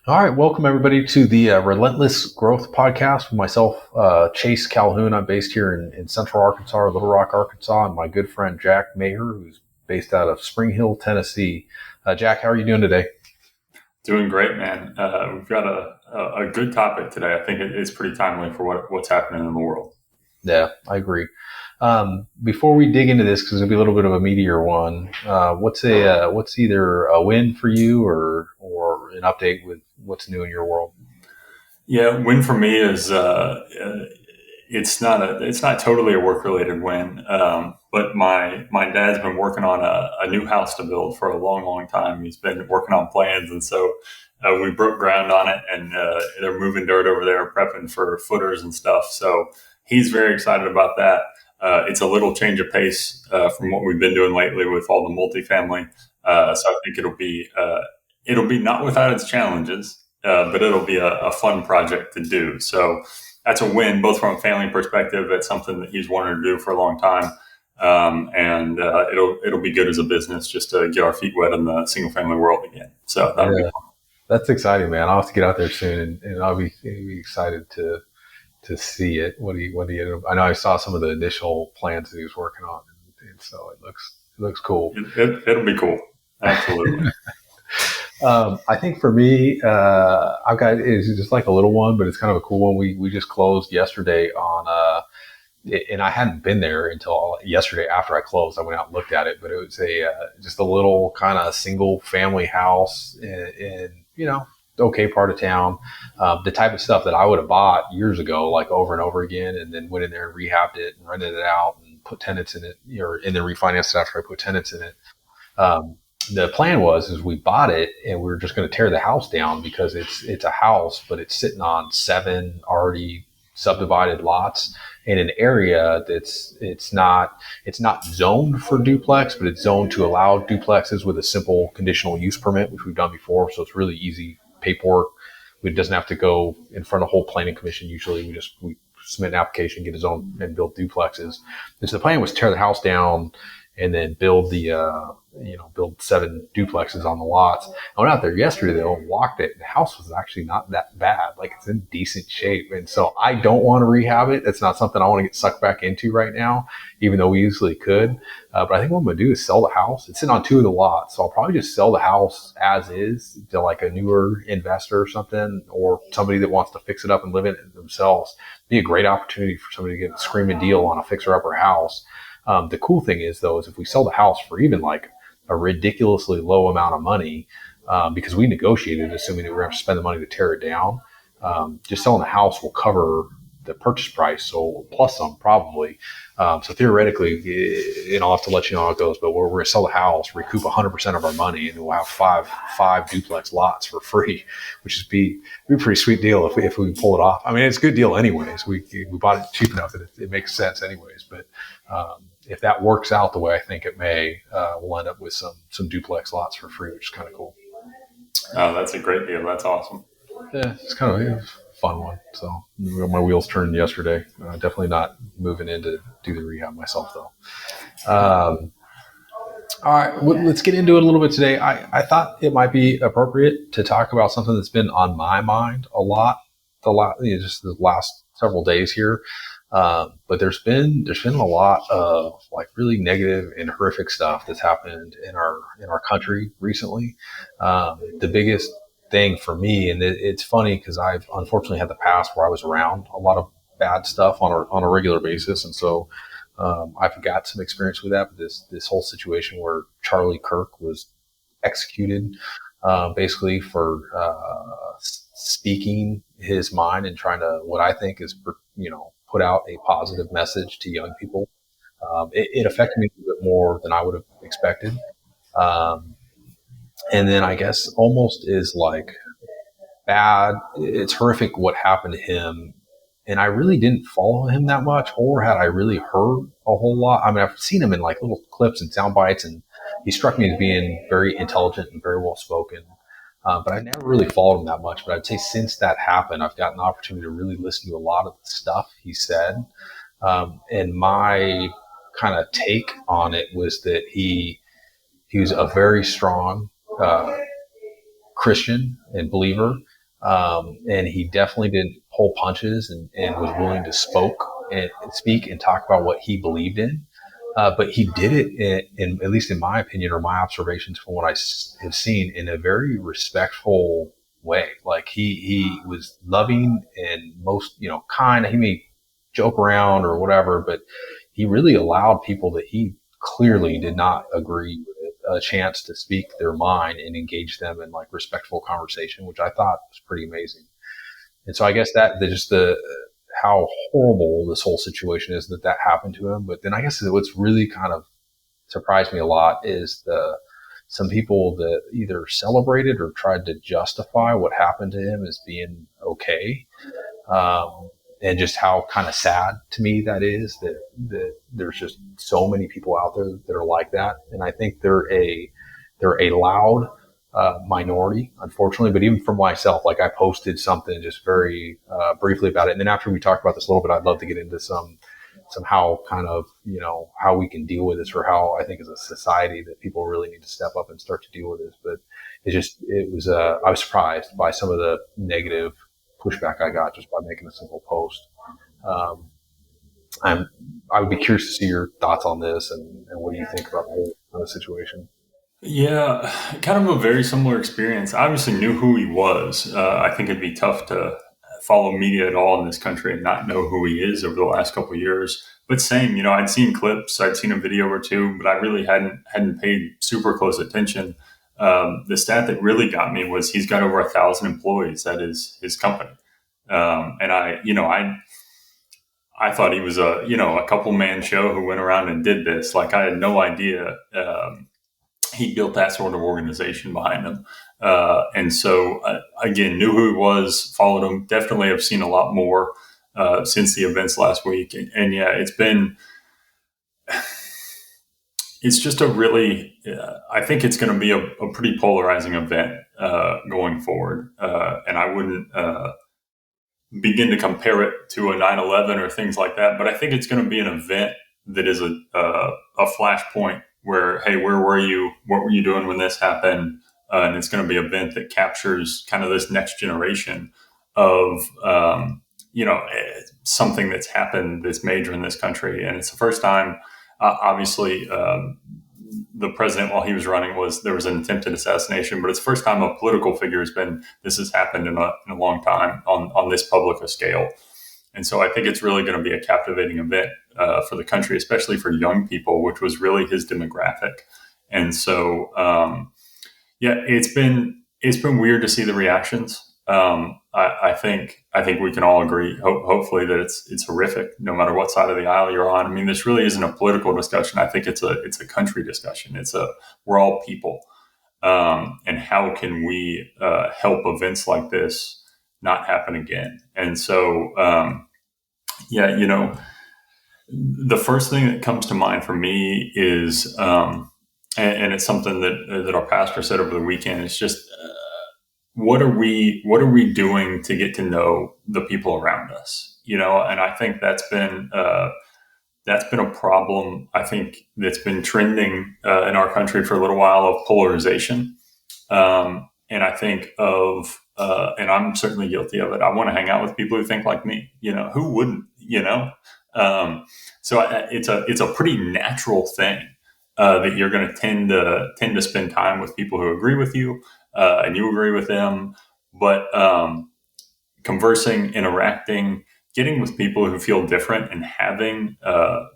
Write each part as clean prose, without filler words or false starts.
All right, welcome everybody to the Relentless Growth Podcast with myself, Chase Calhoun. I'm based here in Central Arkansas, or Little Rock, Arkansas, and my good friend Jack Maher, who's based out of Spring Hill, Tennessee. Jack, how are you doing today? Doing great, man. We've got a good topic today. I think it's pretty timely for what's happening in the world. Yeah, I agree. Before we dig into this, because it'll be a little bit of a meatier one, what's either a win for you or an update with what's new in your world? Yeah, win for me is it's not totally a work related win, but my dad's been working on a new house to build for a long time. He's been working on plans, and so we broke ground on it, and they're moving dirt over there, prepping for footers and stuff. So he's very excited about that. It's a little change of pace from what we've been doing lately with all the multifamily. So I think it'll be not without its challenges, but it'll be a fun project to do. So that's a win, both from a family perspective. It's something that he's wanted to do for a long time, and it'll be good as a business just to get our feet wet in the single family world again. So that'll be fun. That's exciting, man. I'll have to get out there soon, and I'll be excited to see it. I know I saw some of the initial plans that he was working on, and so it looks cool. It'll be cool. Absolutely. I think for me, I've got it's just like a little one, but it's kind of a cool one. We just closed yesterday on and I hadn't been there until yesterday after I closed. I went out and looked at it, but it was just a little kind of single family house in okay part of town. The type of stuff that I would have bought years ago, like over and over again, and then went in there and rehabbed it and rented it out and put tenants in it, and then refinanced it after I put tenants in it. The plan is we bought it and we were just going to tear the house down because it's a house, but it's sitting on 7 already subdivided lots in an area it's not zoned for duplex, but it's zoned to allow duplexes with a simple conditional use permit, which we've done before. So it's really easy paperwork. It doesn't have to go in front of a whole planning commission. Usually we submit an application, get a zone, and build duplexes. And so the plan was to tear the house down and then build build 7 duplexes on the lots. I went out there yesterday though and walked it. The house was actually not that bad. Like, it's in decent shape. And so I don't want to rehab it. It's not something I want to get sucked back into right now, even though we easily could. But I think what I'm going to do is sell the house. It's sitting on 2 of the lots. So I'll probably just sell the house as is to like a newer investor or something, or somebody that wants to fix it up and live in it themselves. It'd be a great opportunity for somebody to get a screaming deal on a fixer-upper house. The cool thing is if we sell the house for even like a ridiculously low amount of money, because we negotiated assuming that we were going to spend the money to tear it down, just selling the house will cover the purchase price, so plus some probably. So theoretically, and I'll have to let you know how it goes, but we're going to sell the house, recoup 100% of our money, and we'll have five duplex lots for free, which would be a pretty sweet deal if we pull it off. I mean, it's a good deal anyways. We bought it cheap enough that it makes sense anyways, but if that works out the way I think it may, we'll end up with some duplex lots for free, which is kind of cool. Oh, that's a great deal. That's awesome. Yeah, it's kind of a fun one. So my wheels turned yesterday. Definitely not moving in to do the rehab myself though. All right, let's get into it a little bit today. I thought it might be appropriate to talk about something that's been on my mind a lot, just the last several days here. But there's been a lot of like really negative and horrific stuff that's happened in our country recently. The biggest thing for me, and it's funny because I've unfortunately had the past where I was around a lot of bad stuff on a regular basis, and so I've got some experience with that. But this whole situation where Charlie Kirk was executed, basically for speaking his mind and trying to, what I think is, put out a positive message to young people. It affected me a little bit more than I would have expected. And then I guess almost is like bad. It's horrific what happened to him. And I really didn't follow him that much, or had I really heard a whole lot. I mean, I've seen him in like little clips and sound bites, and he struck me as being very intelligent and very well spoken. But I never really followed him that much. But I'd say since that happened, I've gotten the opportunity to really listen to a lot of the stuff he said. And my kind of take on it was that he was a very strong Christian and believer. And he definitely didn't pull punches and was willing to speak and talk about what he believed in. But he did it at least in my opinion or my observations from what I have seen, in a very respectful way. Like he was loving and most, kind. He may joke around or whatever, but he really allowed people that he clearly did not agree with a chance to speak their mind and engage them in like respectful conversation, which I thought was pretty amazing. And so I guess just the how horrible this whole situation is that happened to him. But then I guess what's really kind of surprised me a lot is some people that either celebrated or tried to justify what happened to him as being okay. And just how kind of sad to me that is that there's just so many people out there that are like that. And I think they're a loud minority, unfortunately. But even for myself, like I posted something just very briefly about it. And then after we talked about this a little bit, I'd love to get into some how kind of, how we can deal with this, or how I think as a society that people really need to step up and start to deal with this. But I was surprised by some of the negative pushback I got just by making a simple post. I would be curious to see your thoughts on this and what do you think about the whole kind of situation? Yeah, kind of a very similar experience. I obviously knew who he was. I think it'd be tough to follow media at all in this country and not know who he is over the last couple of years. But same, I'd seen clips, I'd seen a video or two, but I really hadn't paid super close attention. The stat that really got me was he's got over 1,000 employees at his company, and I thought he was a couple man show who went around and did this. Like I had no idea. He built that sort of organization behind him. And so, again, knew who he was, followed him. Definitely have seen a lot more since the events last week. And yeah, it's just a really, I think it's going to be a pretty polarizing event going forward. And I wouldn't begin to compare it to a 9/11 or things like that. But I think it's going to be an event that is a flashpoint where, hey, where were you? What were you doing when this happened? And it's going to be an event that captures kind of this next generation of, something that's happened that's major in this country. And it's the first time, obviously, the president, while he was running, there was an attempted assassination, but it's the first time a political figure this has happened in a long time on this public a scale. And so I think it's really going to be a captivating event for the country, especially for young people, which was really his demographic. And so, it's been weird to see the reactions. I think we can all agree, hopefully, that it's horrific, no matter what side of the aisle you're on. I mean, this really isn't a political discussion. I think it's a country discussion. We're all people, and how can we help events like this not happen again? And so, the first thing that comes to mind for me is, and it's something that our pastor said over the weekend. It's just, what are we doing to get to know the people around us? And I think that's been a problem. I think that's been trending in our country for a little while, of polarization. And I think and I'm certainly guilty of it. I want to hang out with people who think like me. Who wouldn't? So it's a pretty natural thing that you're going to tend to spend time with people who agree with you, and you agree with them. But conversing, interacting, getting with people who feel different, and having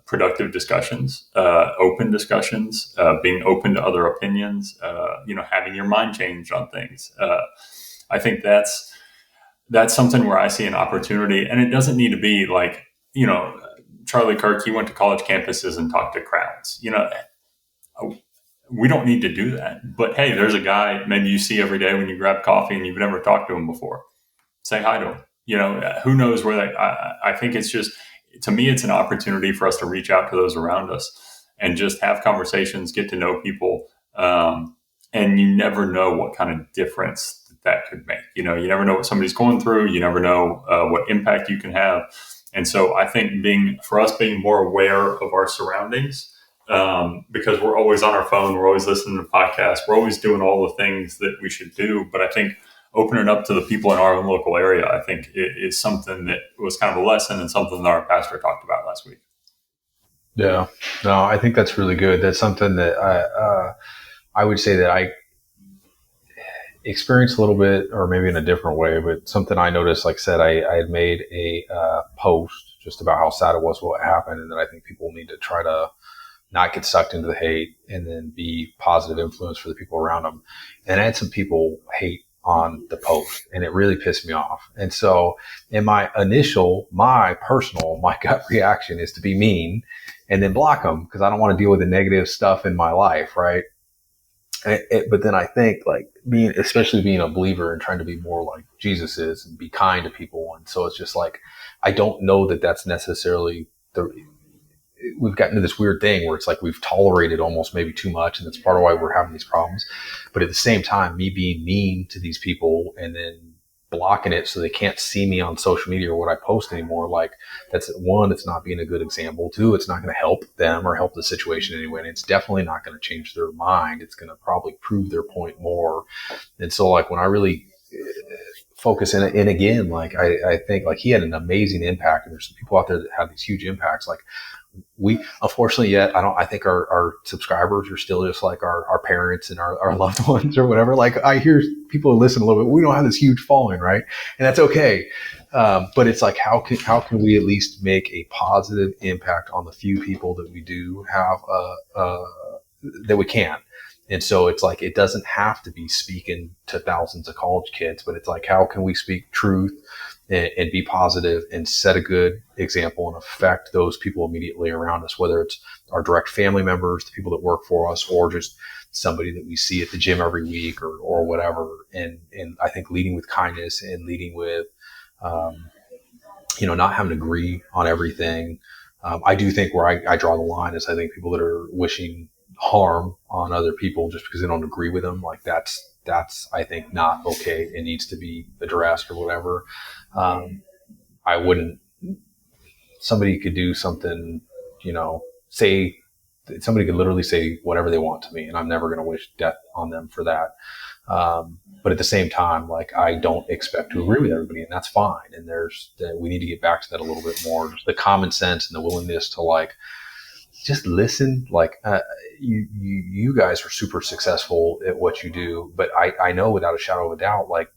productive discussions, open discussions, being open to other opinions, having your mind changed on things. I think that's something where I see an opportunity, and it doesn't need to be like, Charlie Kirk, he went to college campuses and talked to crowds. We don't need to do that. But hey, there's a guy maybe you see every day when you grab coffee and you've never talked to him before. Say hi to him. Who knows where I think it's just, to me, it's an opportunity for us to reach out to those around us and just have conversations, get to know people. And you never know what kind of difference that could make. You never know what somebody's going through. You never know what impact you can have. And so I think being more aware of our surroundings, because we're always on our phone, we're always listening to podcasts, we're always doing all the things that we should do. But I think open it up to the people in our own local area, I think is something that was kind of a lesson and something that our pastor talked about last week. Yeah, no, I think that's really good. That's something that I would say that I experienced a little bit, or maybe in a different way, but something I noticed, like I said, I had made a post just about how sad it was what happened, and that I think people need to try to not get sucked into the hate and then be positive influence for the people around them. And I had some people hate on the post, and it really pissed me off. And so in my gut reaction is to be mean and then block them, because I don't want to deal with the negative stuff in my life, right? But then I think, like, especially being a believer and trying to be more like Jesus is and be kind to people. And so it's just like, I don't know that that's necessarily we've gotten to this weird thing where it's like we've tolerated almost maybe too much. And that's part of why we're having these problems. But at the same time, me being mean to these people and then blocking it so they can't see me on social media or what I post anymore. Like, that's one, it's not being a good example. Two, it's not going to help them or help the situation anyway. And it's definitely not going to change their mind. It's going to probably prove their point more. And so, like, when I really focus in, and again, like, I think, like, he had an amazing impact, and there's some people out there that have these huge impacts. Like, we, unfortunately, yet I think our subscribers are still just like our parents and our loved ones or whatever. Like, I hear people listen a little bit. We don't have this huge following, right? And that's okay. But it's like, how can we at least make a positive impact on the few people that we do have, that we can? And so it's like, it doesn't have to be speaking to thousands of college kids, but it's like, how can we speak truth and be positive and set a good example and affect those people immediately around us, whether it's our direct family members, the people that work for us, or just somebody that we see at the gym every week or whatever. And I think leading with kindness and leading with, not having to agree on everything. I do think where I draw the line is, I think people that are wishing harm on other people just because they don't agree with them, like, that's I think not okay. It needs to be addressed or whatever. I wouldn't, somebody could do something, somebody could literally say whatever they want to me, and I'm never going to wish death on them for that. But at the same time, like, I don't expect to agree with everybody, and that's fine. And we need to get back to that a little bit more, just the common sense and the willingness to, like, just listen. Like, you guys are super successful at what you do, but I know without a shadow of a doubt, like,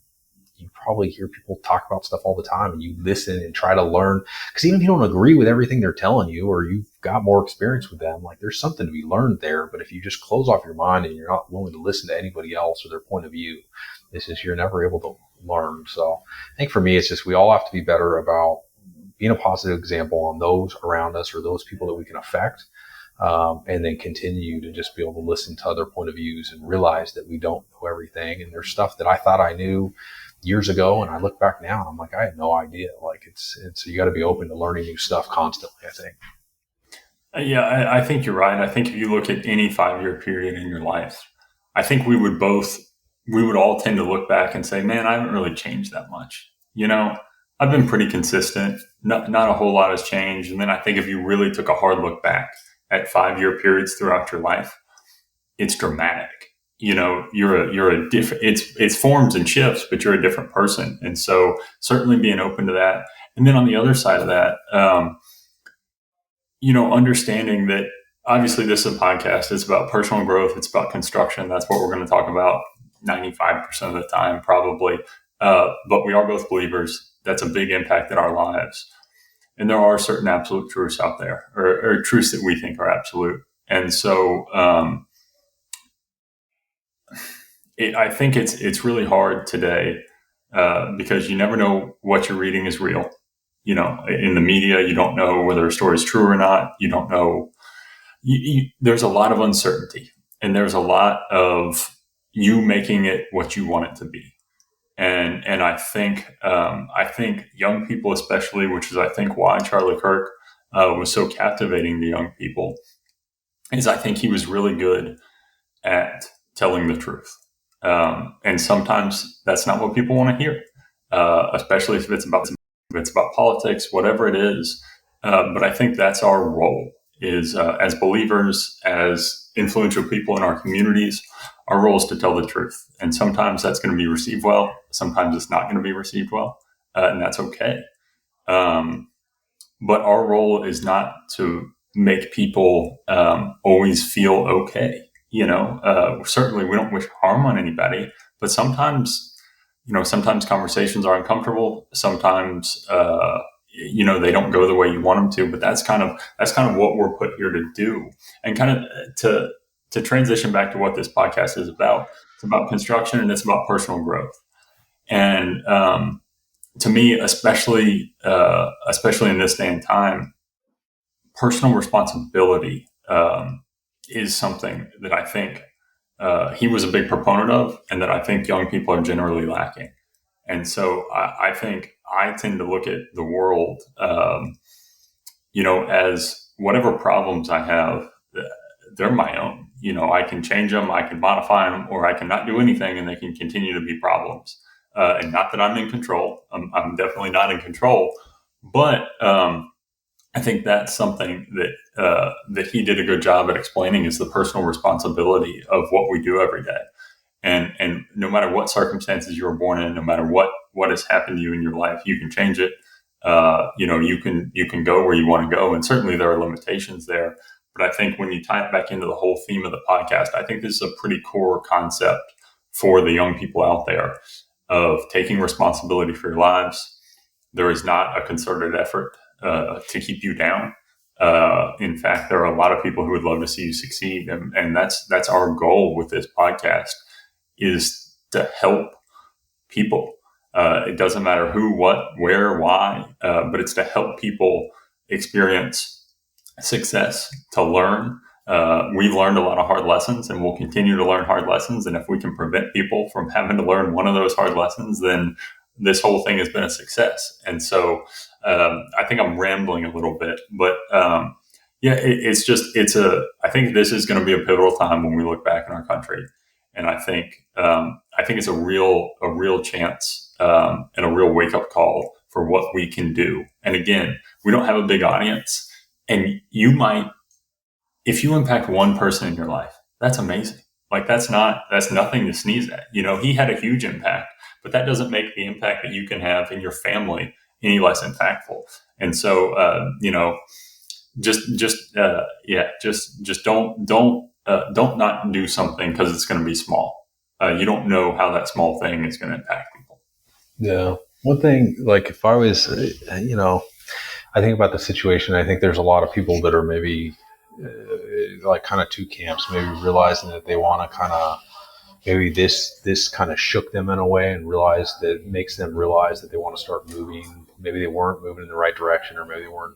you probably hear people talk about stuff all the time, and you listen and try to learn, because even if you don't agree with everything they're telling you, or you've got more experience with them, like, there's something to be learned there. But if you just close off your mind and you're not willing to listen to anybody else or their point of view, it's just, you're never able to learn. So I think for me, it's just, we all have to be better about being a positive example on those around us or those people that we can affect. And then continue to just be able to listen to other point of views and realize that we don't know everything. And there's stuff that I thought I knew years ago, and I look back now and I'm like, I had no idea. Like, it's you got to be open to learning new stuff constantly, I think. Yeah, I think you're right. I think if you look at any 5-year period in your life, I think we would all tend to look back and say, man, I haven't really changed that much. I've been pretty consistent. Not a whole lot has changed. And then I think if you really took a hard look back at 5-year periods throughout your life, it's dramatic. You're a different, it's forms and shifts, but you're a different person. And so certainly being open to that. And then on the other side of that, understanding that obviously this is a podcast. It's about personal growth. It's about construction. That's what we're going to talk about 95% of the time, probably. But we are both believers. That's a big impact in our lives. And there are certain absolute truths out there, or truths that we think are absolute. And so I think it's really hard today because you never know what you're reading is real. In the media, you don't know whether a story is true or not. You don't know. There's a lot of uncertainty, and there's a lot of you making it what you want it to be. And I think young people especially, which is I think why Charlie Kirk was so captivating to young people, is I think he was really good at telling the truth. And sometimes that's not what people want to hear, especially if it's about politics, whatever it is. But I think that's our role is as believers, as influential people in our communities, our role is to tell the truth. And sometimes that's going to be received well. Sometimes it's not going to be received well. And that's okay. But our role is not to make people always feel okay. Certainly we don't wish harm on anybody, but sometimes conversations are uncomfortable. Sometimes, they don't go the way you want them to, but that's kind of what we're put here to do. And kind of to transition back to what this podcast is about. It's about construction and it's about personal growth. And, to me, especially in this day and time, personal responsibility is something that I think he was a big proponent of, and that I think young people are generally lacking. And so I think I tend to look at the world, as whatever problems I have, they're my own. I can change them, I can modify them, or I can not do anything, and they can continue to be problems. And not that I'm in control. I'm definitely not in control. But I think that's something that he did a good job at explaining, is the personal responsibility of what we do every day. And no matter what circumstances you were born in, no matter what has happened to you in your life, you can change it. You can go where you want to go. And certainly there are limitations there. But I think when you tie it back into the whole theme of the podcast, I think this is a pretty core concept for the young people out there of taking responsibility for your lives. There is not a concerted effort to keep you down. In fact, there are a lot of people who would love to see you succeed. And that's our goal with this podcast, is to help people. It doesn't matter who, what, where, why, but it's to help people experience success, to learn. We've learned a lot of hard lessons, and we'll continue to learn hard lessons. And if we can prevent people from having to learn one of those hard lessons, then this whole thing has been a success. And so I think I'm rambling a little bit, but I think this is going to be a pivotal time when we look back in our country. And I think it's a real chance and a real wake up call for what we can do. And again, we don't have a big audience, and if you impact one person in your life, that's amazing. Like that's nothing to sneeze at. He had a huge impact, but that doesn't make the impact that you can have in your family any less impactful. And so, just don't not do something because it's going to be small. You don't know how that small thing is going to impact people. Yeah. One thing, like if I was, I think about the situation, I think there's a lot of people that are maybe like kind of two camps, maybe realizing that they want to kind of, maybe this kind of shook them in a way and makes them realize that they want to start moving. Maybe they weren't moving in the right direction, or maybe they weren't,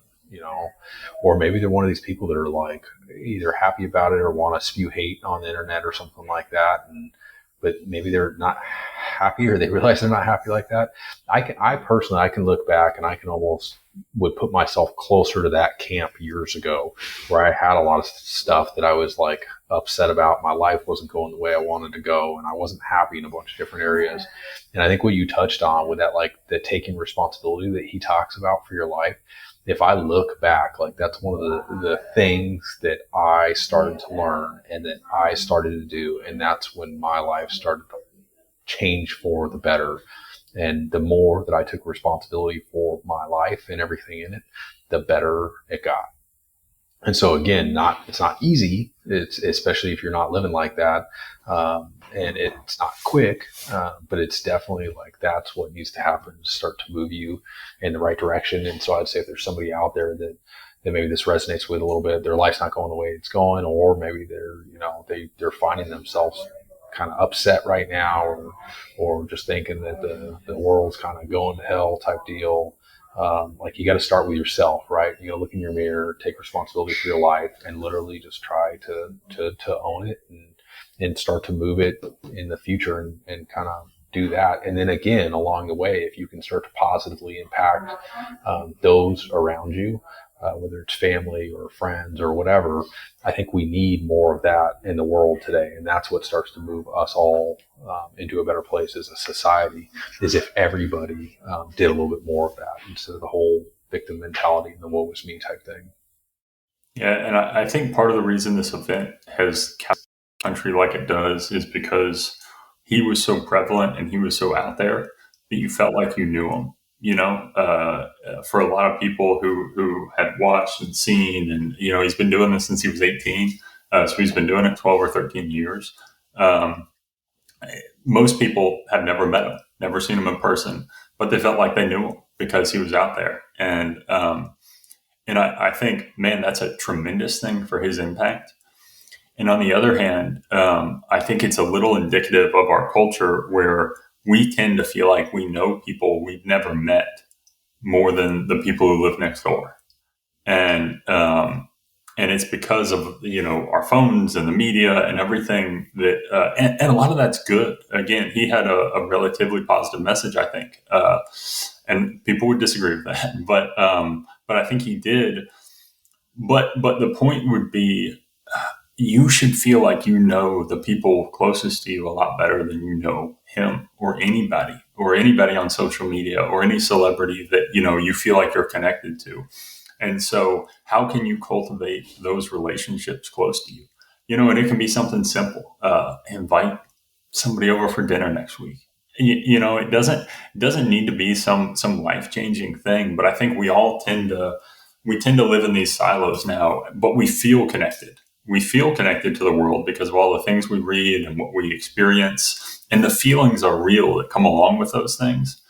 or maybe they're one of these people that are like either happy about it or want to spew hate on the internet or something like that. But maybe they're not happy, or they realize they're not happy like that. I personally can look back and I can almost would put myself closer to that camp years ago, where I had a lot of stuff that I was like upset about. My life wasn't going the way I wanted to go, and I wasn't happy in a bunch of different areas. And I think what you touched on with that, like the taking responsibility that he talks about for your life, if I look back, like that's one of the things that I started to learn and that I started to do. And that's when my life started to change for the better. And the more that I took responsibility for my life and everything in it, the better it got. And so again, it's not easy. It's especially if you're not living like that. And it's not quick, but it's definitely like that's what needs to happen to start to move you in the right direction. And so I'd say if there's somebody out there that maybe this resonates with a little bit, their life's not going the way it's going, or maybe they're finding themselves kind of upset right now, or just thinking that the world's kind of going to hell type deal. Like you got to start with yourself, right? Look in your mirror, take responsibility for your life, and literally just try to own it and start to move it in the future and kind of do that. And then again, along the way, if you can start to positively impact those around you, whether it's family or friends or whatever, I think we need more of that in the world today. And that's what starts to move us all into a better place as a society, is if everybody did a little bit more of that instead of the whole victim mentality and the woe is me type thing. Yeah, and I think part of the reason this event has country like it does is because he was so prevalent and he was so out there that you felt like you knew him. For a lot of people who had watched and seen, and he's been doing this since he was 18, so he's been doing it 12 or 13 years. Um, Most people have never met him, never seen him in person, but they felt like they knew him because he was out there. And I think, man, that's a tremendous thing for his impact. And on the other hand, I think it's a little indicative of our culture where we tend to feel like we know people we've never met more than the people who live next door. And it's because of our phones and the media and everything that and a lot of that's good. Again, he had a relatively positive message, I think, and people would disagree with that, but I think he did. But the point would be, you should feel like you know the people closest to you a lot better than you know him or anybody on social media or any celebrity that you feel like you're connected to. And so how can you cultivate those relationships close to you? And it can be something simple. Invite somebody over for dinner next week. It doesn't need to be some life-changing thing, but I think we tend to live in these silos now, but we feel connected. We feel connected to the world because of all the things we read and what we experience, and the feelings are real that come along with those things.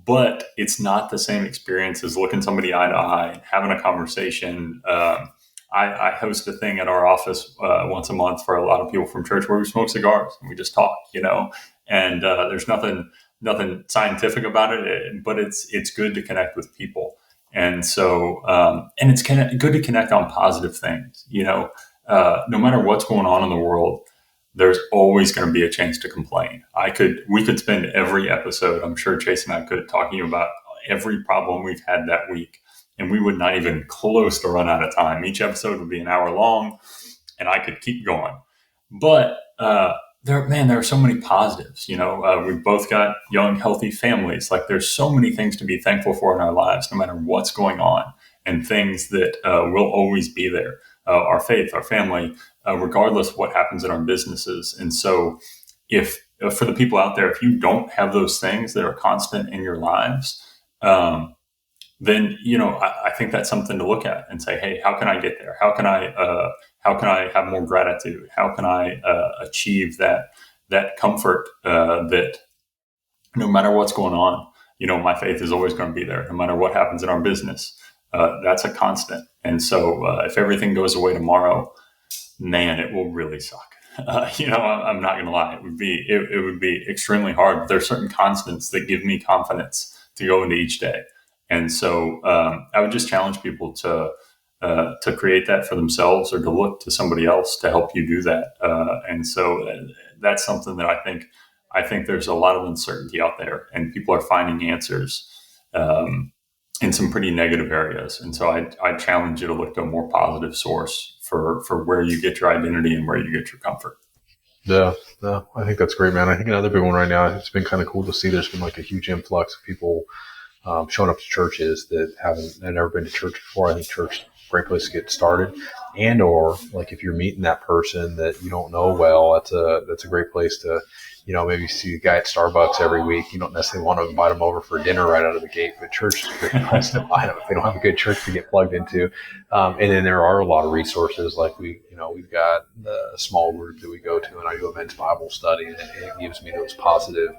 But it's not the same experience as looking somebody eye to eye and having a conversation. I host a thing at our office once a month for a lot of people from church where we smoke cigars and we just talk, and there's nothing scientific about it, but it's good to connect with people. And so, and it's good to connect on positive things, no matter what's going on in the world. There's always going to be a chance to complain. We could spend every episode, I'm sure Chase and I could, talking about every problem we've had that week, and we would not even close to run out of time. Each episode would be an hour long, and I could keep going. But there are so many positives. We've both got young, healthy families. Like, there's so many things to be thankful for in our lives, no matter what's going on, and things that will always be there. Our faith, our family, regardless of what happens in our businesses. And so if for the people out there, if you don't have those things that are constant in your lives, then, I think that's something to look at and say, hey, how can I get there? How can I have more gratitude? How can I achieve that comfort that no matter what's going on, my faith is always going to be there, no matter what happens in our business. That's a constant. And so if everything goes away tomorrow, man, it will really suck. I'm not going to lie. It would be extremely hard. But there are certain constants that give me confidence to go into each day. And so I would just challenge people to create that for themselves, or to look to somebody else to help you do that. And so that's something that I think there's a lot of uncertainty out there, and people are finding answers in some pretty negative areas. And so I challenge you to look to a more positive source for where you get your identity and where you get your comfort. Yeah, no, I think that's great, man. I think another big one right now, it's been kind of cool to see there's been like a huge influx of people showing up to churches that had never been to church before. I think church is a great place to get started. And or like if you're meeting that person that you don't know well, that's a great place to, maybe see a guy at Starbucks every week. You don't necessarily want to invite them over for dinner right out of the gate, but church is a great place to invite them if they don't have a good church to get plugged into. And then there are a lot of resources, like we've got the small group that we go to, and I do a men's Bible study, and it gives me those positive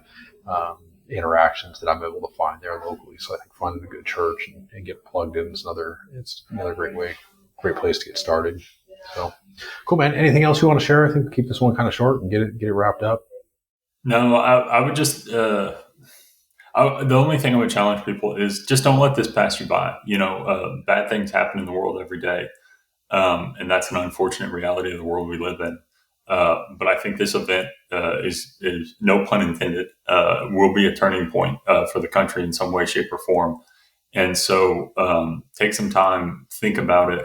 interactions that I'm able to find there locally. So I think finding a good church and get plugged in is another great place to get started. So cool, man. Anything else you want to share? I think keep this one kind of short and get it wrapped up. No, I would just, the only thing I would challenge people is just don't let this pass you by. Bad things happen in the world every day. And that's an unfortunate reality of the world we live in. But I think this event is no pun intended, will be a turning point for the country in some way, shape, or form. And so take some time, think about it,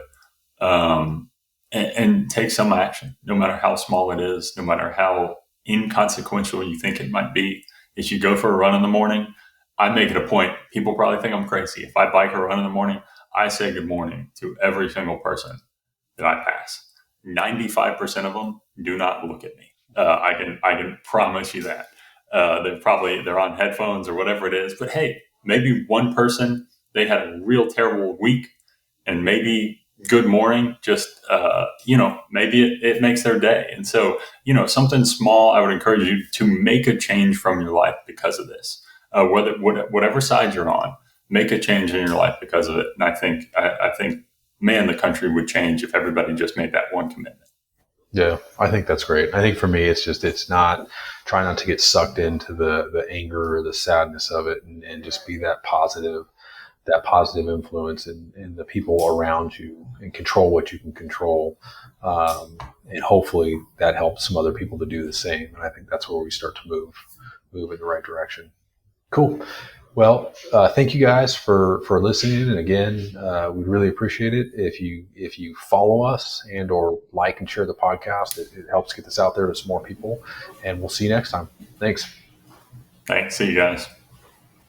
and take some action, no matter how small it is, no matter how inconsequential you think it might be. If you go for a run in the morning, I make it a point. People probably think I'm crazy. If I bike or run in the morning, I say good morning to every single person that I pass. 95% of them do not look at me. I can promise you that. They're on headphones or whatever it is. But hey, maybe one person, they had a real terrible week, and maybe good morning just maybe it makes their day. And so something small, I would encourage you to make a change from your life because of this. Whatever side you're on, make a change in your life because of it. And I think man, the country would change if everybody just made that one commitment. Yeah, I think that's great. I think for me, it's not try not to get sucked into the anger or the sadness of it, and just be that positive influence in the people around you, and control what you can control. And hopefully that helps some other people to do the same. And I think that's where we start to move in the right direction. Cool. Well, thank you guys for listening. And again, we really appreciate it. If you follow us and or like and share the podcast, it helps get this out there to some more people. And we'll see you next time. Thanks. See you guys.